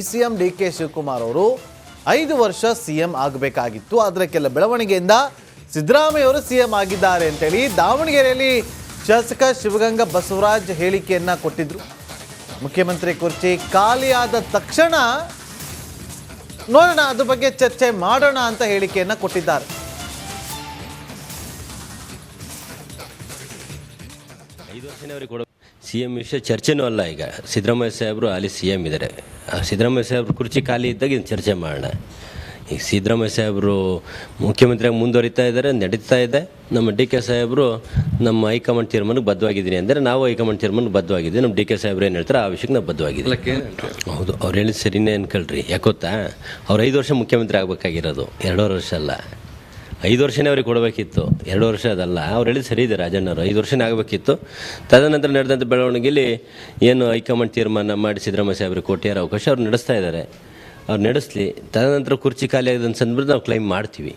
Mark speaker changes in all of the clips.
Speaker 1: CM DK. Shivakumar ಅವರು 5 ವರ್ಷ CM ಆಗಬೇಕಾಗಿತ್ತು. ಆದರೆ ಕೆಲ ಬೆಳವಣಿಗೆಯಿಂದ ಸಿದ್ದರಾಮಯ್ಯ ಅವರು ಸಿಎಂ ಆಗಿದ್ದಾರೆ ಅಂತೇಳಿ ದಾವಣಗೆರೆಯಲ್ಲಿ ಶಾಸಕ ಶಿವಗಂಗಾ ಬಸವರಾಜ್ ಹೇಳಿಕೆಯನ್ನ ಕೊಟ್ಟಿದ್ರು. ಮುಖ್ಯಮಂತ್ರಿ ಕುರ್ಚಿ ಖಾಲಿಯಾದ ತಕ್ಷಣ ನೋಡೋಣ, ಅದ್ರ ಬಗ್ಗೆ ಚರ್ಚೆ ಮಾಡೋಣ ಅಂತ ಹೇಳಿಕೆಯನ್ನ ಕೊಟ್ಟಿದ್ದಾರೆ.
Speaker 2: ಸಿಎಂ ವಿಷಯ ಚರ್ಚೆನೂ ಅಲ್ಲ. ಈಗ ಸಿದ್ದರಾಮಯ್ಯ ಸಾಹೇಬರು ಅಲ್ಲಿ ಸಿಎಂ ಇದ್ದಾರೆ. ಸಿದ್ದರಾಮಯ್ಯ ಸಾಹೇಬ್ರು ಕುರ್ಚಿ ಖಾಲಿ ಇದ್ದಾಗ ಇನ್ನು ಚರ್ಚೆ ಮಾಡೋಣ. ಈಗ ಸಿದ್ದರಾಮಯ್ಯ ಸಾಹೇಬರು ಮುಖ್ಯಮಂತ್ರಿಯಾಗಿ ಮುಂದುವರಿತಾ ಇದ್ದಾರೆ, ನಡೀತಾ ಇದೆ. ನಮ್ಮ ಡಿ.ಕೆ. ಸಾಹೇಬರು ನಮ್ಮ ಹೈಕಮಾಂಡ್ ತೀರ್ಮಾನಕ್ಕೆ ಬದ್ಧವಾಗಿದ್ದೀನಿ ಅಂದರೆ ನಾವು ಹೈಕಮಾಂಡ್ ತೀರ್ಮಾನಕ್ಕೆ ಬದ್ಧವಾಗಿದ್ದೀವಿ. ನಮ್ಮ ಡಿ.ಕೆ. ಸಾಹೇಬ್ರು ಏನು ಹೇಳ್ತಾರೆ ಆ ವಿಷಯಕ್ಕೆ ನಾವು ಬದ್ಧವಾಗಿದ್ದೀವಿ. ಹೌದು, ಅವ್ರು ಹೇಳಿದ ಸರಿನೇ ಅನ್ಕೊಳ್ರಿ. ಯಾಕೊತ್ತಾ, ಅವ್ರು 5 ವರ್ಷ ಮುಖ್ಯಮಂತ್ರಿ ಆಗಬೇಕಾಗಿರೋದು, 2 ವರ್ಷ ಅಲ್ಲ. 5 ವರ್ಷನೇ ಅವ್ರಿಗೆ ಕೊಡಬೇಕಿತ್ತು, 2 ವರ್ಷ ಅದಲ್ಲ. ಅವ್ರು ಹೇಳಿದ ಸರಿ ಇದೆ ರಾಜಣ್ಣವರು, 5 ವರ್ಷನೇ ಆಗಬೇಕಿತ್ತು. ತದನಂತರ ನಡೆದಂಥ ಬೆಳವಣಿಗೆಯಲ್ಲಿ ಏನು ಹೈಕಮಾಂಡ್ ತೀರ್ಮಾನ ಮಾಡಿ ಸಿದ್ದರಾಮಯ್ಯ ಸಾಹೇಬ್ರಿಗೆ ಕೊಟ್ಟಿರೋ ಅವಕಾಶ ಅವ್ರು ನಡೆಸ್ತಾ ಇದ್ದಾರೆ. ಅವ್ರು ನಡೆಸಲಿ. ತದನಂತರ ಕುರ್ಚಿ ಖಾಲಿ ಆಗಿದೆ ಅಂತ ಅಂದ್ಬಿಟ್ಟು ನಾವು ಕ್ಲೈಮ್ ಮಾಡ್ತೀವಿ.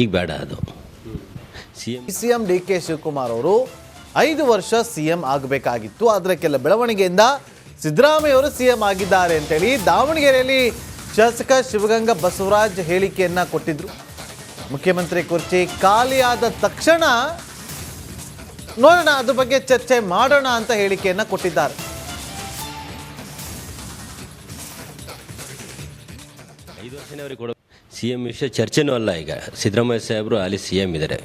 Speaker 2: ಈಗ ಬೇಡ ಅದು.
Speaker 1: ಸಿಎಂ ಡಿ.ಕೆ. ಶಿವಕುಮಾರ್ ಅವರು 5 ವರ್ಷ ಸಿಎಂ ಆಗಬೇಕಾಗಿತ್ತು. ಆದರೆ ಕೆಲ ಬೆಳವಣಿಗೆಯಿಂದ ಸಿದ್ದರಾಮಯ್ಯ ಅವರು ಸಿಎಂ ಆಗಿದ್ದಾರೆ ಅಂತೇಳಿ ದಾವಣಗೆರೆಯಲ್ಲಿ ಶಾಸಕ ಶಿವಗಂಗಾ ಬಸವರಾಜ್ ಹೇಳಿಕೆಯನ್ನ ಕೊಟ್ಟಿದ್ರು. ಮುಖ್ಯಮಂತ್ರಿ ಕುರ್ಚಿ ಖಾಲಿಯಾದ ತಕ್ಷಣ ನೋಡೋಣ, ಅದ್ರ ಬಗ್ಗೆ ಚರ್ಚೆ ಮಾಡೋಣ ಅಂತ ಹೇಳಿಕೆಯನ್ನ ಕೊಟ್ಟಿದ್ದಾರೆ.
Speaker 2: ಸಿಎಂ ವಿಷಯ ಚರ್ಚೆನೂ ಅಲ್ಲ. ಈಗ ಸಿದ್ದರಾಮಯ್ಯ ಸಾಹೇಬರು ಅಲ್ಲಿ ಸಿಎಂ ಇದ್ದಾರೆ.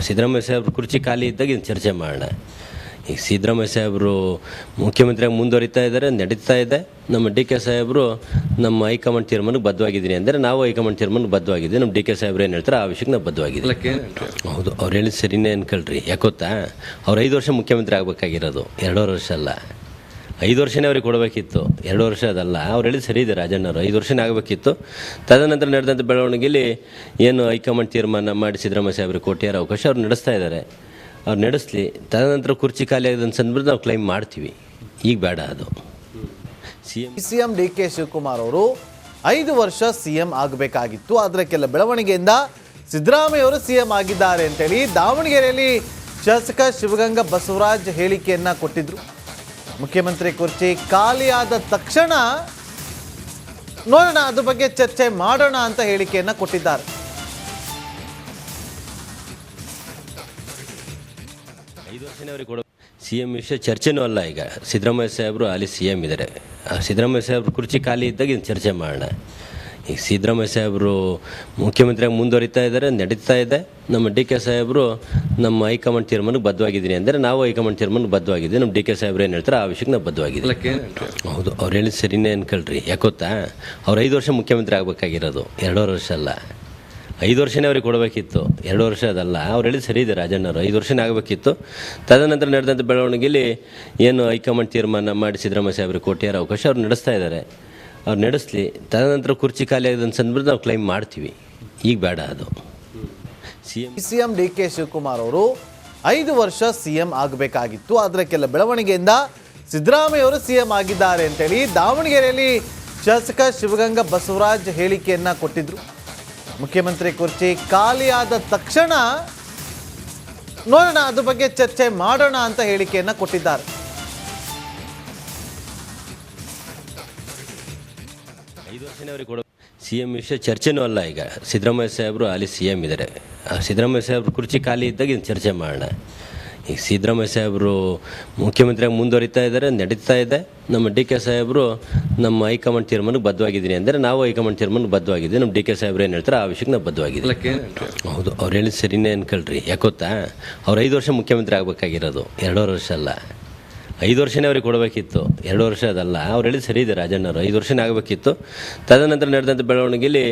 Speaker 2: ಸಿದ್ದರಾಮಯ್ಯ ಸಾಹೇಬ್ರು ಕುರ್ಚಿ ಖಾಲಿ ಇದ್ದಾಗ ಇನ್ನು ಚರ್ಚೆ ಮಾಡೋಣ. ಈಗ ಸಿದ್ದರಾಮಯ್ಯ ಸಾಹೇಬರು ಮುಖ್ಯಮಂತ್ರಿಯಾಗಿ ಮುಂದುವರಿತಾ ಇದ್ದಾರೆ, ನಡೀತಾ ಇದೆ. ನಮ್ಮ ಡಿ.ಕೆ. ಸಾಹೇಬರು ನಮ್ಮ ಹೈಕಮಾಂಡ್ ತೀರ್ಮಾನಕ್ಕೆ ಬದ್ಧವಾಗಿದ್ದೀನಿ ಅಂದರೆ ನಾವು ಹೈಕಮಾಂಡ್ ತೀರ್ಮಾನಕ್ಕೆ ಬದ್ಧವಾಗಿದ್ದೀವಿ. ನಮ್ಮ ಡಿ.ಕೆ. ಸಾಹೇಬ್ರು ಏನು ಹೇಳ್ತಾರೆ ಆ ವಿಷಯಕ್ಕೆ ನಾವು ಬದ್ಧವಾಗಿದ್ದೀವಿ. ಹೌದು, ಅವ್ರು ಹೇಳಿದ ಸರಿನೇ ಅನ್ಕೊಳ್ರಿ. ಯಾಕೊತ್ತಾ, ಅವ್ರು 5 ವರ್ಷ ಮುಖ್ಯಮಂತ್ರಿ ಆಗಬೇಕಾಗಿರೋದು, 2 ವರ್ಷ ಅಲ್ಲ. 5 ವರ್ಷನೇ ಅವ್ರಿಗೆ ಕೊಡಬೇಕಿತ್ತು, 2 ವರ್ಷ ಅದಲ್ಲ. ಅವ್ರು ಹೇಳಿದ ಸರಿ ಇದೆ ರಾಜಣ್ಣವರು, 5 ವರ್ಷನೇ ಆಗಬೇಕಿತ್ತು. ತದನಂತರ ನಡೆದಂಥ ಬೆಳವಣಿಗೆಯಲ್ಲಿ ಏನು ಹೈಕಮಾಂಡ್ ತೀರ್ಮಾನ ಮಾಡಿ ಸಿದ್ದರಾಮಯ್ಯ ಸಾಹೇಬ್ರಿಗೆ ಕೊಟ್ಟಿರೋ ಅವಕಾಶ ಅವ್ರು ನಡೆಸ್ತಾ ಇದ್ದಾರೆ. ಅವ್ರು ನಡೆಸಲಿ. ತದನಂತರ ಕುರ್ಚಿ ಖಾಲಿ ಆಗಿದೆ ಅಂತ ಅಂದ್ಬಿಟ್ಟು ನಾವು ಕ್ಲೈಮ್ ಮಾಡ್ತೀವಿ. ಈಗ ಬೇಡ ಅದು.
Speaker 1: ಸಿಎಂ ಡಿ.ಕೆ. ಶಿವಕುಮಾರ್ ಅವರು 5 ವರ್ಷ ಸಿಎಂ ಆಗಬೇಕಾಗಿತ್ತು. ಆದರೆ ಕೆಲ ಬೆಳವಣಿಗೆಯಿಂದ ಸಿದ್ದರಾಮಯ್ಯ ಅವರು ಸಿಎಂ ಆಗಿದ್ದಾರೆ ಅಂತೇಳಿ ದಾವಣಗೆರೆಯಲ್ಲಿ ಶಾಸಕ ಶಿವಗಂಗಾ ಬಸವರಾಜ್ ಹೇಳಿಕೆಯನ್ನ ಕೊಟ್ಟಿದ್ರು. ಮುಖ್ಯಮಂತ್ರಿ ಕುರ್ಚಿ ಖಾಲಿಯಾದ ತಕ್ಷಣ ನೋಡೋಣ, ಅದ್ರ ಬಗ್ಗೆ ಚರ್ಚೆ ಮಾಡೋಣ ಅಂತ ಹೇಳಿಕೆಯನ್ನ ಕೊಟ್ಟಿದ್ದಾರೆ.
Speaker 2: ಸಿಎಂ ವಿಷಯ ಚರ್ಚೆನೂ ಅಲ್ಲ. ಈಗ ಸಿದ್ದರಾಮಯ್ಯ ಸಾಹೇಬರು ಅಲ್ಲಿ ಸಿಎಂ ಇದ್ದಾರೆ. ಸಿದ್ದರಾಮಯ್ಯ ಸಾಹೇಬ್ರು ಕುರ್ಚಿ ಖಾಲಿ ಇದ್ದಾಗ ಇನ್ನು ಚರ್ಚೆ ಮಾಡೋಣ. ಈಗ ಸಿದ್ದರಾಮಯ್ಯ ಸಾಹೇಬರು ಮುಖ್ಯಮಂತ್ರಿಯಾಗಿ ಮುಂದುವರಿತಾ ಇದ್ದಾರೆ, ನಡೀತಾ ಇದೆ. ನಮ್ಮ ಡಿ.ಕೆ. ಸಾಹೇಬರು ನಮ್ಮ ಹೈಕಮಾಂಡ್ ತೀರ್ಮಾನಕ್ಕೆ ಬದ್ಧವಾಗಿದ್ದೀನಿ ಅಂದರೆ ನಾವು ಹೈಕಮಾಂಡ್ ತೀರ್ಮಾನಕ್ಕೆ ಬದ್ಧವಾಗಿದ್ದೀವಿ. ನಮ್ಮ ಡಿ.ಕೆ. ಸಾಹೇಬ್ರು ಏನು ಹೇಳ್ತಾರೆ ಆ ವಿಷಯಕ್ಕೆ ನಾವು ಬದ್ಧವಾಗಿದ್ದೀವಿ. ಹೌದು, ಅವ್ರು ಹೇಳಿದ ಸರಿನೇ ಅನ್ಕೊಳ್ರಿ. ಯಾಕೊತ್ತಾ, ಅವ್ರು 5 ವರ್ಷ ಮುಖ್ಯಮಂತ್ರಿ ಆಗಬೇಕಾಗಿರೋದು, 2 ವರ್ಷ ಅಲ್ಲ. 5 ವರ್ಷನೇ ಅವ್ರಿಗೆ ಕೊಡಬೇಕಿತ್ತು, 2 ವರ್ಷ ಅದಲ್ಲ. ಅವ್ರು ಹೇಳಿದ ಸರಿ ಇದೆ ರಾಜಣ್ಣವರು, 5 ವರ್ಷನೇ ಆಗಬೇಕಿತ್ತು. ತದನಂತರ ನಡೆದಂಥ ಬೆಳವಣಿಗೆಯಲ್ಲಿ ಏನು ಹೈಕಮಾಂಡ್ ತೀರ್ಮಾನ ಮಾಡಿ ಸಿದ್ದರಾಮಯ್ಯ ಸಾಹೇಬ್ರಿಗೆ ಕೊಟ್ಟಿರೋ ಅವಕಾಶ ಅವ್ರು ನಡೆಸ್ತಾ ಇದ್ದಾರೆ. ಅವ್ರು ನಡೆಸಲಿ. ತದನಂತರ ಕುರ್ಚಿ ಖಾಲಿ ಆಗಿದೆ ಅಂತ ಅಂದ್ಬಿಟ್ಟು ನಾವು ಕ್ಲೈಮ್ ಮಾಡ್ತೀವಿ. ಈಗ ಬೇಡ ಅದು.
Speaker 1: ಸಿಎಂ ಡಿ.ಕೆ. ಶಿವಕುಮಾರ್ ಅವರು 5 ವರ್ಷ ಸಿಎಂ ಆಗಬೇಕಾಗಿತ್ತು. ಆದರೆ ಕೆಲ ಬೆಳವಣಿಗೆಯಿಂದ ಸಿದ್ದರಾಮಯ್ಯ ಅವರು ಸಿಎಂ ಆಗಿದ್ದಾರೆ ಅಂತೇಳಿ ದಾವಣಗೆರೆಯಲ್ಲಿ ಶಾಸಕ ಶಿವಗಂಗಾ ಬಸವರಾಜ್ ಹೇಳಿಕೆಯನ್ನ ಕೊಟ್ಟಿದ್ರು. ಮುಖ್ಯಮಂತ್ರಿ ಕುರ್ಚಿ ಖಾಲಿಯಾದ ತಕ್ಷಣ ನೋಡೋಣ, ಅದ್ರ ಬಗ್ಗೆ ಚರ್ಚೆ ಮಾಡೋಣ ಅಂತ ಹೇಳಿಕೆಯನ್ನ ಕೊಟ್ಟಿದ್ದಾರೆ.
Speaker 2: ಸಿಎಂ ವಿಷಯ ಚರ್ಚೆನೂ ಅಲ್ಲ. ಈಗ ಸಿದ್ದರಾಮಯ್ಯ ಸಾಹೇಬರು ಅಲ್ಲಿ ಸಿಎಂ ಇದ್ದಾರೆ. ಸಿದ್ದರಾಮಯ್ಯ ಸಾಹೇಬ್ರು ಕುರ್ಚಿ ಖಾಲಿ ಇದ್ದಾಗ ಇನ್ನು ಚರ್ಚೆ ಮಾಡೋಣ. ಈಗ ಸಿದ್ದರಾಮಯ್ಯ ಸಾಹೇಬರು ಮುಖ್ಯಮಂತ್ರಿಯಾಗಿ ಮುಂದುವರಿತಾ ಇದ್ದಾರೆ, ನಡೀತಾ ಇದೆ. ನಮ್ಮ ಡಿ.ಕೆ. ಸಾಹೇಬರು ನಮ್ಮ ಹೈಕಮಾಂಡ್ ತೀರ್ಮಾನಕ್ಕೆ ಬದ್ಧವಾಗಿದ್ದೀನಿ ಅಂದರೆ ನಾವು ಹೈಕಮಾಂಡ್ ತೀರ್ಮಾನಕ್ಕೆ ಬದ್ಧವಾಗಿದ್ದೀವಿ. ನಮ್ಮ ಡಿ.ಕೆ. ಸಾಹೇಬ್ರು ಏನು ಹೇಳ್ತಾರೆ ಆ ವಿಷಯಕ್ಕೆ ನಾವು ಬದ್ಧವಾಗಿದ್ದೀವಿ. ಹೌದು, ಅವ್ರು ಹೇಳಿದ ಸರಿನೇ ಅನ್ಕೊಳ್ರಿ. ಯಾಕೊತ್ತಾ, ಅವ್ರು 5 ವರ್ಷ ಮುಖ್ಯಮಂತ್ರಿ ಆಗಬೇಕಾಗಿರೋದು, 2 ವರ್ಷ ಅಲ್ಲ. 5 ವರ್ಷನೇ ಅವ್ರಿಗೆ ಕೊಡಬೇಕಿತ್ತು, 2 ವರ್ಷ ಅದಲ್ಲ. ಅವ್ರು ಹೇಳಿದ ಸರಿ ಇದೆ ರಾಜಣ್ಣವರು, 5 ವರ್ಷನೇ ಆಗಬೇಕಿತ್ತು. ತದನಂತರ ನಡೆದಂಥ ಬೆಳವಣಿಗೆಯಲ್ಲಿ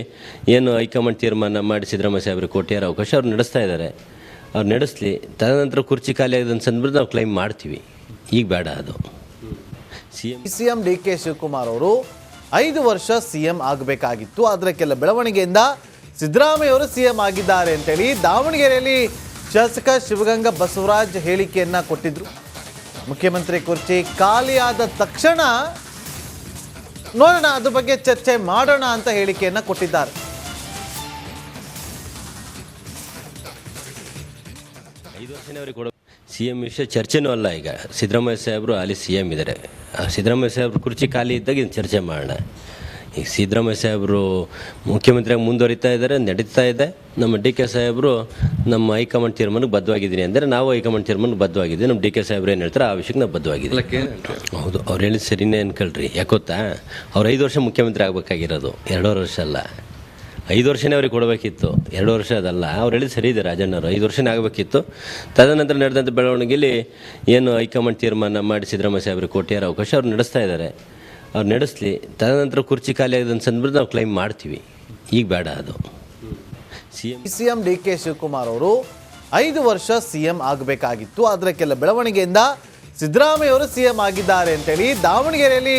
Speaker 2: ಏನು ಹೈಕಮಾಂಡ್ ತೀರ್ಮಾನ ಮಾಡಿ ಸಿದ್ದರಾಮಯ್ಯ ಸಾಹೇಬ್ರಿಗೆ ಕೊಟ್ಟಿರೋ ಅವಕಾಶ ಅವ್ರು ನಡೆಸ್ತಾ ಇದ್ದಾರೆ. ಅವ್ರು ನಡೆಸಲಿ. ತದನಂತರ ಕುರ್ಚಿ ಖಾಲಿ ಆಗಿದೆ ಅಂತ ಅಂದ್ಬಿಟ್ಟು ನಾವು ಕ್ಲೈಮ್ ಮಾಡ್ತೀವಿ. ಈಗ ಬೇಡ ಅದು.
Speaker 1: ಸಿಎಂ ಡಿ.ಕೆ. ಶಿವಕುಮಾರ್ ಅವರು 5 ವರ್ಷ ಸಿಎಂ ಆಗಬೇಕಾಗಿತ್ತು. ಆದರೆ ಕೆಲ ಬೆಳವಣಿಗೆಯಿಂದ ಸಿದ್ದರಾಮಯ್ಯ ಅವರು ಸಿಎಂ ಆಗಿದ್ದಾರೆ ಅಂತೇಳಿ ದಾವಣಗೆರೆಯಲ್ಲಿ ಶಾಸಕ ಶಿವಗಂಗಾ ಬಸವರಾಜ್ ಹೇಳಿಕೆಯನ್ನ ಕೊಟ್ಟಿದ್ರು. ಮುಖ್ಯಮಂತ್ರಿ ಕುರ್ಚಿ ಖಾಲಿಯಾದ ತಕ್ಷಣ ನೋಡೋಣ, ಅದ್ರ ಬಗ್ಗೆ ಚರ್ಚೆ ಮಾಡೋಣ ಅಂತ ಹೇಳಿಕೆಯನ್ನ ಕೊಟ್ಟಿದ್ದಾರೆ.
Speaker 2: ಸಿಎಂ ವಿಷಯ ಚರ್ಚೆನೂ ಅಲ್ಲ. ಈಗ ಸಿದ್ದರಾಮಯ್ಯ ಸಾಹೇಬರು ಅಲ್ಲಿ ಸಿಎಂ ಇದ್ದಾರೆ. ಸಿದ್ದರಾಮಯ್ಯ ಸಾಹೇಬ್ರು ಕುರ್ಚಿ ಖಾಲಿ ಇದ್ದಾಗ ಇನ್ನು ಚರ್ಚೆ ಮಾಡೋಣ. ಈಗ ಸಿದ್ದರಾಮಯ್ಯ ಸಾಹೇಬರು ಮುಖ್ಯಮಂತ್ರಿಯಾಗಿ ಮುಂದುವರಿತಾ ಇದ್ದಾರೆ, ನಡೀತಾ ಇದೆ. ನಮ್ಮ ಡಿ ಕೆ ಸಾಹೇಬರು ನಮ್ಮ ಹೈಕಮಾಂಡ್ ತೀರ್ಮಾನಕ್ಕೆ ಬದ್ಧವಾಗಿದ್ದೀನಿ ಅಂದರೆ ನಾವು ಹೈಕಮಾಂಡ್ ತೀರ್ಮಾನಕ್ಕೆ ಬದ್ಧವಾಗಿದ್ದೀವಿ. ನಮ್ಮ ಡಿ ಕೆ ಸಾಹೇಬ್ರು ಏನು ಹೇಳ್ತಾರೆ ಆ ವಿಷಯಕ್ಕೆ ನಾವು ಬದ್ಧವಾಗಿದ್ದೀವಿ. ಹೌದು, ಅವ್ರು ಹೇಳಿದ ಸರಿನೇ ಅನ್ಕೊಳ್ರಿ. ಯಾಕೊತ್ತಾ, ಅವ್ರು 5 ವರ್ಷ ಮುಖ್ಯಮಂತ್ರಿ ಆಗಬೇಕಾಗಿರೋದು, 2 ವರ್ಷ ಅಲ್ಲ. 5 ವರ್ಷನೇ ಅವ್ರಿಗೆ ಕೊಡಬೇಕಿತ್ತು, 2 ವರ್ಷ ಅದಲ್ಲ. ಅವ್ರು ಹೇಳಿದ ಸರಿ ಇದೆ ರಾಜಣ್ಣವರು, 5 ವರ್ಷನೇ ಆಗಬೇಕಿತ್ತು. ತದನಂತರ ನಡೆದಂಥ ಬೆಳವಣಿಗೆಯಲ್ಲಿ ಏನು ಹೈಕಮಾಂಡ್ ತೀರ್ಮಾನ ಮಾಡಿ ಸಿದ್ದರಾಮಯ್ಯ ಸಾಹೇಬ್ರಿಗೆ ಕೊಟ್ಟಿರೋ ಅವಕಾಶ ಅವ್ರು ನಡೆಸ್ತಾ ಇದ್ದಾರೆ. ಅವ್ರು ನಡೆಸಲಿ. ತದನಂತರ ಕುರ್ಚಿ ಖಾಲಿ ಆಗಿದೆ ಸಂದರ್ಭದಲ್ಲಿ ನಾವು ಕ್ಲೈಮ್ ಮಾಡ್ತೀವಿ. ಈಗ ಬೇಡ ಅದು.
Speaker 1: ಸಿಎಂ ಡಿ ಕೆ ಶಿವಕುಮಾರ್ ಅವರು 5 ವರ್ಷ ಸಿಎಂ ಆಗಬೇಕಾಗಿತ್ತು, ಆದರೆ ಕೆಲ ಬೆಳವಣಿಗೆಯಿಂದ ಸಿದ್ದರಾಮಯ್ಯ ಅವರು ಸಿಎಂ ಆಗಿದ್ದಾರೆ ಅಂತೇಳಿ ದಾವಣಗೆರೆಯಲ್ಲಿ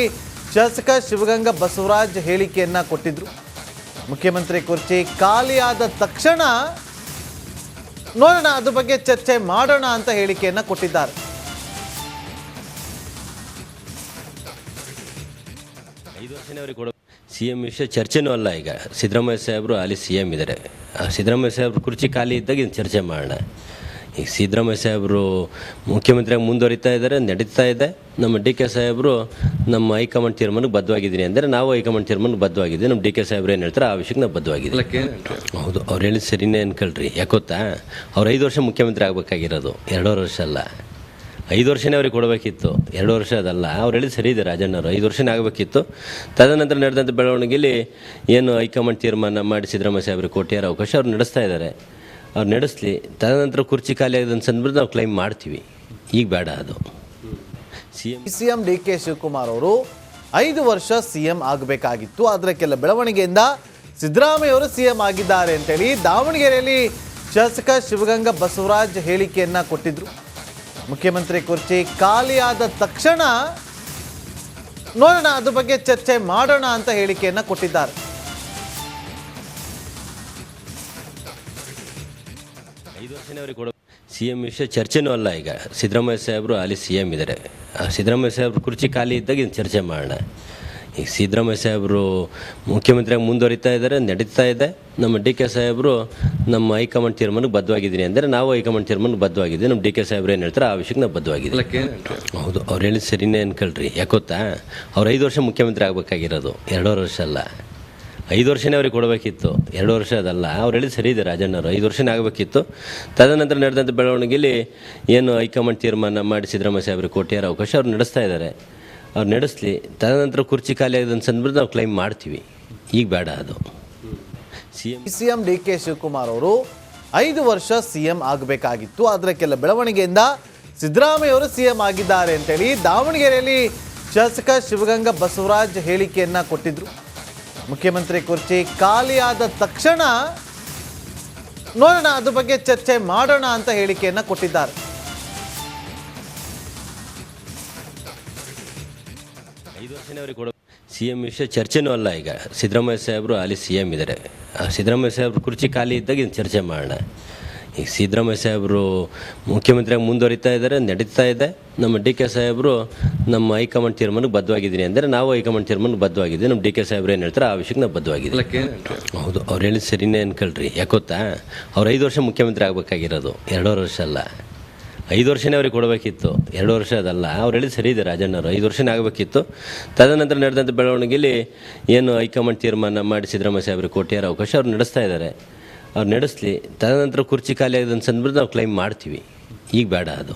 Speaker 1: ಶಾಸಕ ಶಿವಗಂಗಾ ಬಸವರಾಜ್ ಹೇಳಿಕೆಯನ್ನ ಕೊಟ್ಟಿದ್ರು. ಮುಖ್ಯಮಂತ್ರಿ ಕುರ್ಚಿ ಖಾಲಿಯಾದ ತಕ್ಷಣ ನೋಡೋಣ, ಅದ್ರ ಬಗ್ಗೆ ಚರ್ಚೆ ಮಾಡೋಣ ಅಂತ ಹೇಳಿಕೆಯನ್ನ ಕೊಟ್ಟಿದ್ದಾರೆ.
Speaker 2: ಸಿಎಂ ವಿಷಯ ಚರ್ಚೆನೂ ಅಲ್ಲ. ಈಗ ಸಿದ್ದರಾಮಯ್ಯ ಸಾಹೇಬರು ಅಲ್ಲಿ ಸಿಎಂ ಇದ್ದಾರೆ. ಸಿದ್ದರಾಮಯ್ಯ ಸಾಹೇಬ್ರು ಕುರ್ಚಿ ಖಾಲಿ ಇದ್ದಾಗ ಇದನ್ನು ಚರ್ಚೆ ಮಾಡೋಣ. ಈಗ ಸಿದ್ದರಾಮಯ್ಯ ಸಾಹೇಬರು ಮುಖ್ಯಮಂತ್ರಿಯಾಗಿ ಮುಂದುವರಿತಾ ಇದ್ದಾರೆ, ನಡೀತಾ ಇದೆ. ನಮ್ಮ ಡಿ ಕೆ ಸಾಹೇಬರು ನಮ್ಮ ಹೈಕಮಾಂಡ್ ತೀರ್ಮಾನಕ್ಕೆ ಬದ್ಧವಾಗಿದ್ದೀನಿ ಅಂದರೆ ನಾವು ಹೈಕಮಾಂಡ್ ತೀರ್ಮಾನಕ್ಕೆ ಬದ್ಧವಾಗಿದ್ದೀವಿ. ನಮ್ಮ ಡಿ ಕೆ ಸಾಹೇಬ್ರು ಏನು ಹೇಳ್ತಾರೆ ಆ ವಿಷಯಕ್ಕೆ ನಾವು ಬದ್ಧವಾಗಿದ್ದೀವಿ. ಹೌದು, ಅವ್ರು ಹೇಳಿದ ಸರಿನೇ ಅನ್ಕೊಳ್ರಿ. ಯಾಕೊತ್ತಾ, ಅವ್ರು 5 ವರ್ಷ ಮುಖ್ಯಮಂತ್ರಿ ಆಗಬೇಕಾಗಿರೋದು, 2 ವರ್ಷ ಅಲ್ಲ. 5 ವರ್ಷನೇ ಅವ್ರಿಗೆ ಕೊಡಬೇಕಿತ್ತು, 2 ವರ್ಷ ಅದಲ್ಲ. ಅವ್ರು ಹೇಳಿದ ಸರಿ ಇದೆ ರಾಜಣ್ಣವರು, 5 ವರ್ಷನೇ ಆಗಬೇಕಿತ್ತು. ತದನಂತರ ನಡೆದಂಥ ಬೆಳವಣಿಗೆಯಲ್ಲಿ ಏನು ಹೈಕಮಾಂಡ್ ತೀರ್ಮಾನ ಮಾಡಿ ಸಿದ್ದರಾಮಯ್ಯ ಸಾಹೇಬ್ರಿಗೆ ಕೊಟ್ಟಿರೋ ಅವಕಾಶ ಅವ್ರು ನಡೆಸ್ತಾ ಇದ್ದಾರೆ. ಅವ್ರು ನಡೆಸಲಿ. ತದನಂತರ ಕುರ್ಚಿ ಖಾಲಿ ಆಗಿದೆ ಸಂದರ್ಭದಲ್ಲಿ ನಾವು ಕ್ಲೈಮ್ ಮಾಡ್ತೀವಿ. ಈಗ ಬೇಡ ಅದು.
Speaker 1: ಸಿಎಂ ಡಿ ಕೆ ಶಿವಕುಮಾರ್ ಅವರು 5 ವರ್ಷ ಸಿಎಂ ಆಗಬೇಕಾಗಿತ್ತು, ಆದರೆ ಕೆಲ ಬೆಳವಣಿಗೆಯಿಂದ ಸಿದ್ದರಾಮಯ್ಯ ಅವರು ಸಿಎಂ ಆಗಿದ್ದಾರೆ ಅಂತೇಳಿ ದಾವಣಗೆರೆಯಲ್ಲಿ ಶಾಸಕ ಶಿವಗಂಗಾ ಬಸವರಾಜ್ ಹೇಳಿಕೆಯನ್ನ ಕೊಟ್ಟಿದ್ರು. ಮುಖ್ಯಮಂತ್ರಿ ಕುರ್ಚಿ ಖಾಲಿಯಾದ ತಕ್ಷಣ ನೋಡೋಣ, ಅದ್ರ ಬಗ್ಗೆ ಚರ್ಚೆ ಮಾಡೋಣ ಅಂತ ಹೇಳಿಕೆಯನ್ನ ಕೊಟ್ಟಿದ್ದಾರೆ.
Speaker 2: ಸಿಎಂ ವಿಷಯ ಚರ್ಚೆನೂ ಅಲ್ಲ. ಈಗ ಸಿದ್ದರಾಮಯ್ಯ ಸಾಹೇಬರು ಅಲ್ಲಿ ಸಿಎಂ ಇದ್ದಾರೆ. ಸಿದ್ದರಾಮಯ್ಯ ಸಾಹೇಬ್ರು ಕುರ್ಚಿ ಖಾಲಿ ಇದ್ದಾಗ ಇದನ್ನು ಚರ್ಚೆ ಮಾಡೋಣ. ಈಗ ಸಿದ್ದರಾಮಯ್ಯ ಸಾಹೇಬರು ಮುಖ್ಯಮಂತ್ರಿಯಾಗಿ ಮುಂದುವರಿತಾ ಇದ್ದಾರೆ, ನಡೀತಾ ಇದೆ. ನಮ್ಮ ಡಿ ಕೆ ಸಾಹೇಬರು ನಮ್ಮ ಹೈಕಮಾಂಡ್ ತೀರ್ಮಾನಕ್ಕೆ ಬದ್ಧವಾಗಿದ್ದೀನಿ ಅಂದರೆ ನಾವು ಹೈಕಮಾಂಡ್ ತೀರ್ಮಾನಕ್ಕೆ ಬದ್ಧವಾಗಿದ್ದೀವಿ. ನಮ್ಮ ಡಿ ಕೆ ಸಾಹೇಬ್ರು ಏನು ಹೇಳ್ತಾರೆ ಆ ವಿಷಯಕ್ಕೆ ನಾವು ಬದ್ಧವಾಗಿದ್ದೀವಿ. ಹೌದು, ಅವ್ರು ಹೇಳಿದ ಸರಿನೇ ಅನ್ಕೊಳ್ರಿ. ಯಾಕೊತ್ತಾ, ಅವ್ರು 5 ವರ್ಷ ಮುಖ್ಯಮಂತ್ರಿ ಆಗಬೇಕಾಗಿರೋದು, 2 ವರ್ಷ ಅಲ್ಲ. 5 ವರ್ಷನೇ ಅವ್ರಿಗೆ ಕೊಡಬೇಕಿತ್ತು, 2 ವರ್ಷ ಅದಲ್ಲ. ಅವ್ರು ಹೇಳಿದ ಸರಿ ಇದೆ ರಾಜಣ್ಣವರು, 5 ವರ್ಷನೇ ಆಗಬೇಕಿತ್ತು. ತದನಂತರ ನಡೆದಂಥ ಬೆಳವಣಿಗೆಯಲ್ಲಿ ಏನು ಹೈಕಮಾಂಡ್ ತೀರ್ಮಾನ ಮಾಡಿ ಸಿದ್ದರಾಮಯ್ಯ ಸಾಹೇಬ್ರಿಗೆ ಕೊಟ್ಟಿರೋ ಅವಕಾಶ ಅವ್ರು ನಡೆಸ್ತಾ ಇದ್ದಾರೆ. ಅವ್ರು ನಡೆಸಲಿ. ತದನಂತರ ಕುರ್ಚಿ ಖಾಲಿ ಆಗಿದೆ ಸಂದರ್ಭದಲ್ಲಿ ನಾವು ಕ್ಲೈಮ್ ಮಾಡ್ತೀವಿ. ಈಗ ಬೇಡ ಅದು.
Speaker 1: ಸಿಎಂ ಡಿ ಕೆ ಶಿವಕುಮಾರ್ ಅವರು 5 ವರ್ಷ ಸಿಎಂ ಆಗಬೇಕಾಗಿತ್ತು, ಆದರೆ ಕೆಲ ಬೆಳವಣಿಗೆಯಿಂದ ಸಿದ್ದರಾಮಯ್ಯ ಅವರು ಸಿಎಂ ಆಗಿದ್ದಾರೆ ಅಂತೇಳಿ ದಾವಣಗೆರೆಯಲ್ಲಿ ಶಾಸಕ ಶಿವಗಂಗಾ ಬಸವರಾಜ್ ಹೇಳಿಕೆಯನ್ನ ಕೊಟ್ಟಿದ್ರು. ಮುಖ್ಯಮಂತ್ರಿ ಕುರ್ಚಿ ಖಾಲಿಯಾದ ತಕ್ಷಣ ನೋಡೋಣ, ಅದ್ರ ಬಗ್ಗೆ ಚರ್ಚೆ ಮಾಡೋಣ ಅಂತ ಹೇಳಿಕೆಯನ್ನ ಕೊಟ್ಟಿದ್ದಾರೆ.
Speaker 2: ಸಿಎಂ ವಿಷಯ ಚರ್ಚೆನೂ ಅಲ್ಲ. ಈಗ ಸಿದ್ದರಾಮಯ್ಯ ಸಾಹೇಬರು ಅಲ್ಲಿ ಸಿಎಂ ಇದ್ದಾರೆ. ಸಿದ್ದರಾಮಯ್ಯ ಸಾಹೇಬ್ರು ಕುರ್ಚಿ ಖಾಲಿ ಇದ್ದಾಗ ಇದನ್ನು ಚರ್ಚೆ ಮಾಡೋಣ. ಈಗ ಸಿದ್ದರಾಮಯ್ಯ ಸಾಹೇಬರು ಮುಖ್ಯಮಂತ್ರಿಯಾಗಿ ಮುಂದುವರಿತಾ ಇದ್ದಾರೆ, ನಡೀತಾ ಇದೆ. ನಮ್ಮ ಡಿ ಕೆ ಸಾಹೇಬರು ನಮ್ಮ ಹೈಕಮಾಂಡ್ ತೀರ್ಮಾನಕ್ಕೆ ಬದ್ಧವಾಗಿದ್ದೀನಿ ಅಂದರೆ ನಾವು ಹೈಕಮಾಂಡ್ ತೀರ್ಮಾನಕ್ಕೆ ಬದ್ಧವಾಗಿದ್ದೀವಿ. ನಮ್ಮ ಡಿ ಕೆ ಸಾಹೇಬ್ರು ಏನು ಹೇಳ್ತಾರೆ ಆ ವಿಷಯಕ್ಕೆ ನಾವು ಬದ್ಧವಾಗಿದ್ದೀವಿ. ಹೌದು, ಅವ್ರು ಹೇಳಿದ ಸರಿನೇ ಅನ್ಕೊಳ್ರಿ. ಯಾಕೊತ್ತಾ, ಅವ್ರು 5 ವರ್ಷ ಮುಖ್ಯಮಂತ್ರಿ ಆಗಬೇಕಾಗಿರೋದು, 2 ವರ್ಷ ಅಲ್ಲ. 5 ವರ್ಷನೇ ಅವ್ರಿಗೆ ಕೊಡಬೇಕಿತ್ತು, 2 ವರ್ಷ ಅದಲ್ಲ. ಅವ್ರು ಹೇಳಿದ ಸರಿ ಇದೆ ರಾಜಣ್ಣವರು, 5 ವರ್ಷನೇ ಆಗಬೇಕಿತ್ತು. ತದನಂತರ ನಡೆದಂಥ ಬೆಳವಣಿಗೆಯಲ್ಲಿ ಏನು ಹೈಕಮಾಂಡ್ ತೀರ್ಮಾನ ಮಾಡಿ ಸಿದ್ದರಾಮಯ್ಯ ಸಾಹೇಬ್ರಿಗೆ ಕೊಟ್ಟಿರೋ ಅವಕಾಶ ಅವ್ರು ನಡೆಸ್ತಾ ಇದ್ದಾರೆ. ಅವ್ರು ನಡೆಸಲಿ. ತದನಂತರ ಕುರ್ಚಿ ಖಾಲಿ ಆಗಿದೆ ಸಂದರ್ಭದಲ್ಲಿ ನಾವು ಕ್ಲೈಮ್ ಮಾಡ್ತೀವಿ. ಈಗ ಬೇಡ ಅದು.